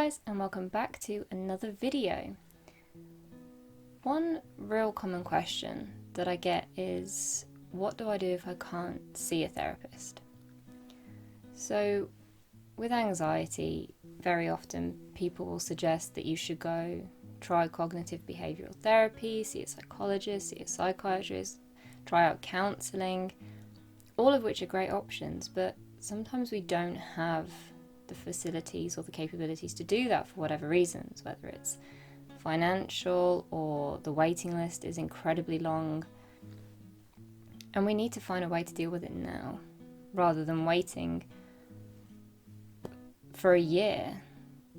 guys, and welcome back to another video. One real common question that I get is, what do I do if I can't see a therapist? So with anxiety, very often people will suggest that you should go try cognitive behavioural therapy, see a psychologist, see a psychiatrist, try out counselling, all of which are great options, but sometimes we don't have the facilities or the capabilities to do that for whatever reasons, whether it's financial or the waiting list is incredibly long, and we need to find a way to deal with it now rather than waiting for a year.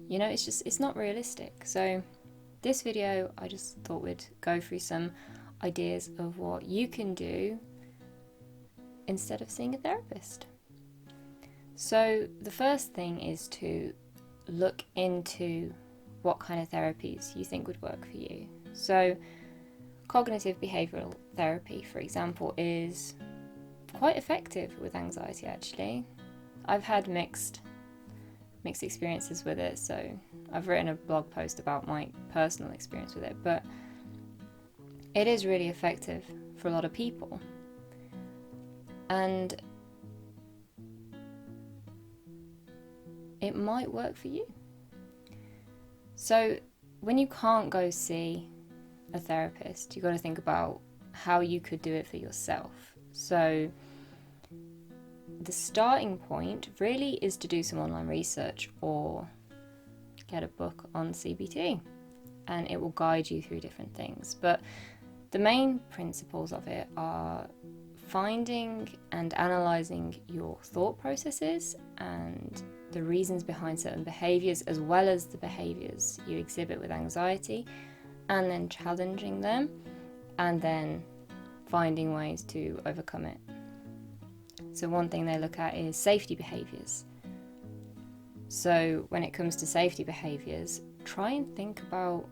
It's not realistic. So this video, I just thought we'd go through some ideas of what you can do instead of seeing a therapist. So the first thing is to look into what kind of therapies you think would work for you. So cognitive behavioural therapy, for example, is quite effective with anxiety actually. I've had mixed experiences with it, so I've written a blog post about my personal experience with it, but it is really effective for a lot of people. And it might work for you. So when you can't go see a therapist, you've got to think about how you could do it for yourself. So the starting point really is to do some online research or get a book on CBT, and it will guide you through different things. But the main principles of it are finding and analysing your thought processes and the reasons behind certain behaviours, as well as the behaviours you exhibit with anxiety, and then challenging them, and then finding ways to overcome it. So one thing they look at is safety behaviours. So when it comes to safety behaviours, try and think about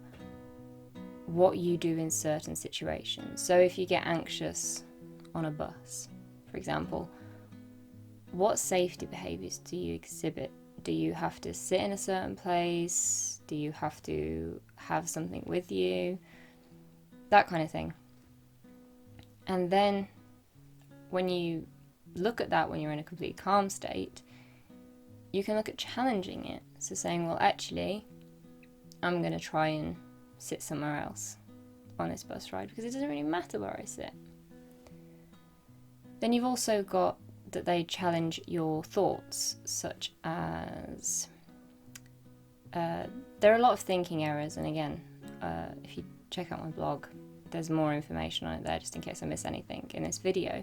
what you do in certain situations. So if you get anxious on a bus, for example, what safety behaviours do you exhibit? Do you have to sit in a certain place? Do you have to have something with you? That kind of thing. And then when you look at that when you're in a complete calm state, you can look at challenging it. So saying, well, actually, I'm going to try and sit somewhere else on this bus ride because it doesn't really matter where I sit. Then you've also got that they challenge your thoughts, such as there are a lot of thinking errors, and again, if you check out my blog, there's more information on it there just in case I miss anything in this video.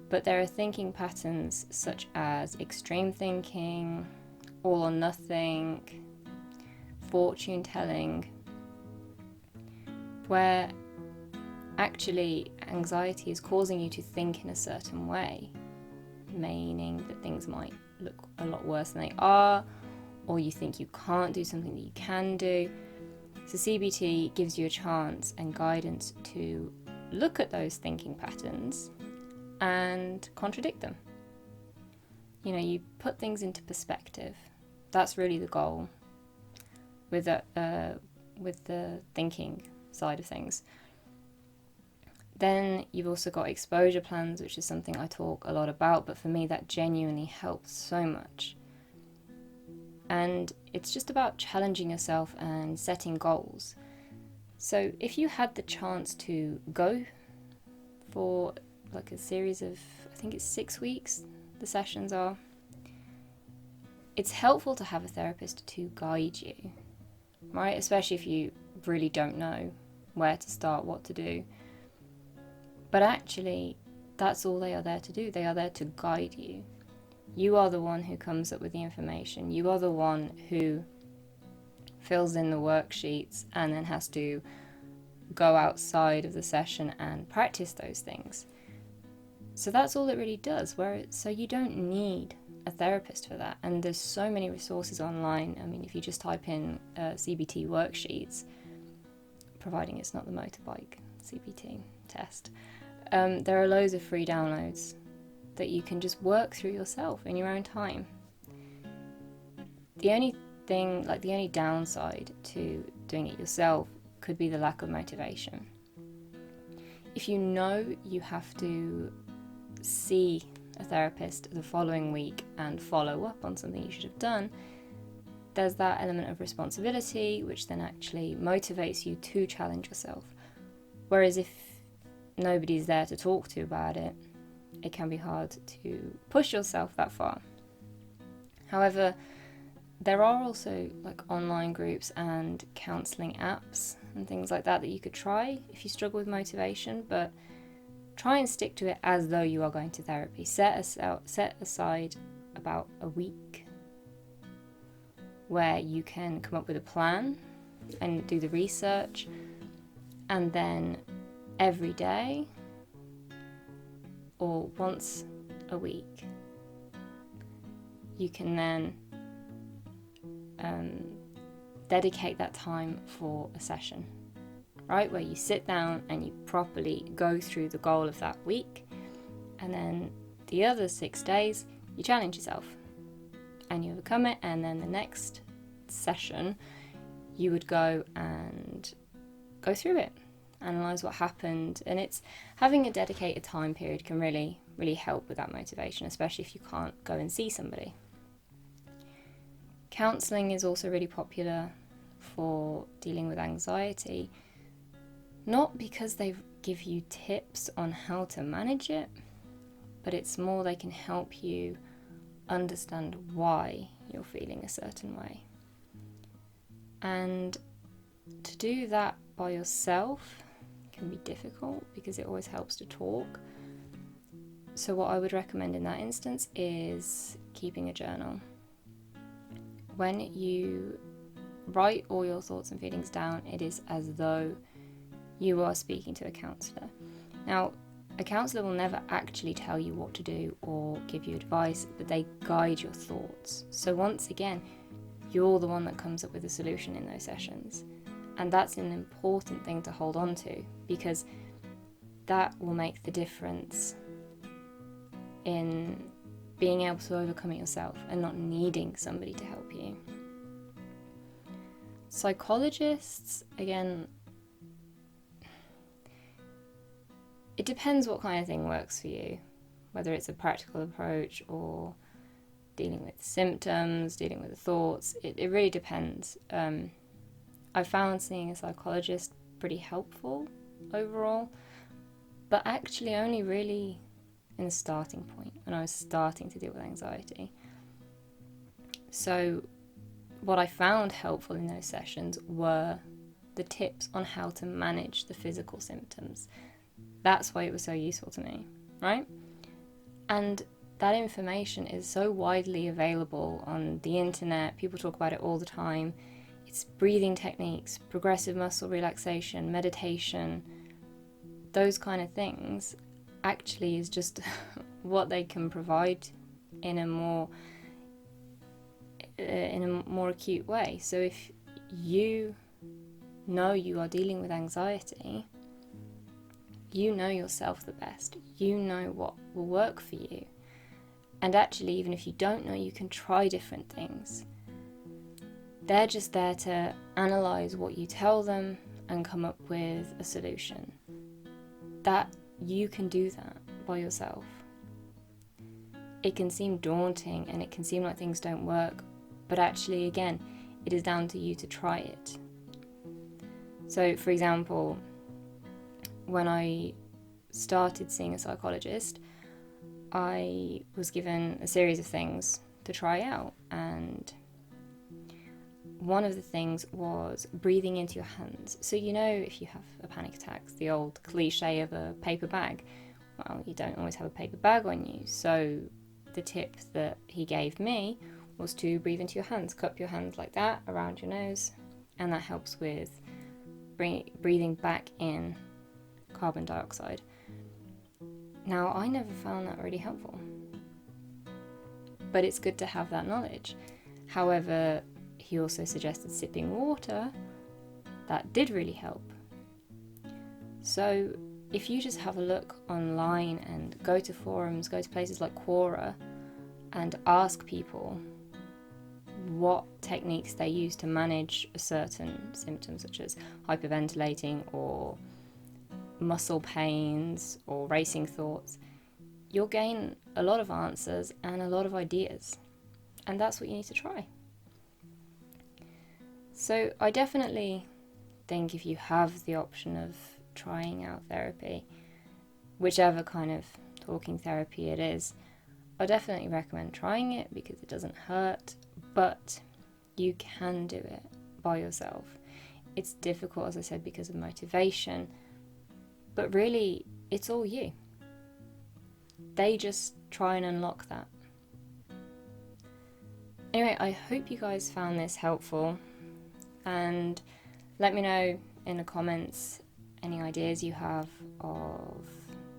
But there are thinking patterns such as extreme thinking, all or nothing, fortune telling, where actually anxiety is causing you to think in a certain way, meaning that things might look a lot worse than they are, or you think you can't do something that you can do. So CBT gives you a chance and guidance to look at those thinking patterns and contradict them. You put things into perspective. That's really the goal with the thinking side of things. Then you've also got exposure plans, which is something I talk a lot about, but for me that genuinely helps so much. And it's just about challenging yourself and setting goals. So if you had the chance to go for like a series of, I think it's 6 weeks, the sessions are, it's helpful to have a therapist to guide you, right? Especially if you really don't know where to start, what to do. But actually, that's all they are there to do. They are there to guide you. You are the one who comes up with the information. You are the one who fills in the worksheets and then has to go outside of the session and practice those things. So that's all it really does. So you don't need a therapist for that. And there's so many resources online. I mean, if you just type in CBT worksheets, providing it's not the motorbike CBT test, there are loads of free downloads that you can just work through yourself in your own time. The only thing, like the only downside to doing it yourself could be the lack of motivation. If you know you have to see a therapist the following week and follow up on something you should have done, there's that element of responsibility, which then actually motivates you to challenge yourself. Whereas if nobody's there to talk to about it, it can be hard to push yourself that far. However, there are also like online groups and counselling apps and things like that you could try if you struggle with motivation, but try and stick to it as though you are going to therapy. Set aside about a week where you can come up with a plan and do the research, and then every day or once a week you can then dedicate that time for a session, right, where you sit down and you properly go through the goal of that week, and then the other 6 days you challenge yourself and you overcome it, and then the next session you would go through it, analyze what happened. And it's having a dedicated time period can really help with that motivation, especially if you can't go and see somebody. Counselling is also really popular for dealing with anxiety, not because they give you tips on how to manage it, but it's more they can help you understand why you're feeling a certain way. And to do that by yourself can be difficult because it always helps to talk. So what I would recommend in that instance is keeping a journal. When you write all your thoughts and feelings down, it is as though you are speaking to a counsellor. Now, a counsellor will never actually tell you what to do or give you advice, but they guide your thoughts. So once again, you're the one that comes up with a solution in those sessions. And that's an important thing to hold on to, because that will make the difference in being able to overcome it yourself and not needing somebody to help you. Psychologists, again, it depends what kind of thing works for you, whether it's a practical approach or dealing with symptoms, dealing with the thoughts. It really depends. I found seeing a psychologist pretty helpful overall, but actually only really in the starting point when I was starting to deal with anxiety. So what I found helpful in those sessions were the tips on how to manage the physical symptoms. That's why it was so useful to me, right? And that information is so widely available on the internet. People talk about it all the time. It's breathing techniques, progressive muscle relaxation, meditation, those kind of things actually is just what they can provide in a more acute way. So if you know you are dealing with anxiety, you know yourself the best. You know what will work for you. And actually, even if you don't know, you can try different things. They're just there to analyze what you tell them and come up with a solution. That you can do that by yourself. It can seem daunting and it can seem like things don't work, but actually, again, it is down to you to try it. So, for example, when I started seeing a psychologist, I was given a series of things to try out, and one of the things was breathing into your hands. So you know, if you have a panic attack, the old cliche of a paper bag, well, you don't always have a paper bag on you. So the tip that he gave me was to breathe into your hands, cup your hands like that around your nose, and that helps with breathing back in carbon dioxide. Now, I never found that really helpful, but it's good to have that knowledge. However, he also suggested sipping water. That did really help. So if you just have a look online and go to forums, go to places like Quora and ask people what techniques they use to manage a certain symptom, such as hyperventilating or muscle pains or racing thoughts, you'll gain a lot of answers and a lot of ideas. And that's what you need to try. So I definitely think if you have the option of trying out therapy, whichever kind of talking therapy it is, I definitely recommend trying it because it doesn't hurt, but you can do it by yourself. It's difficult, as I said, because of motivation, but really it's all you. They just try and unlock that. Anyway, I hope you guys found this helpful, and let me know in the comments any ideas you have of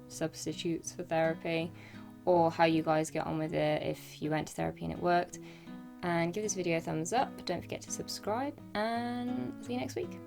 substitutes for therapy, or how you guys get on with it if you went to therapy and it worked. And give this video a thumbs up. Don't forget to subscribe, and see you next week.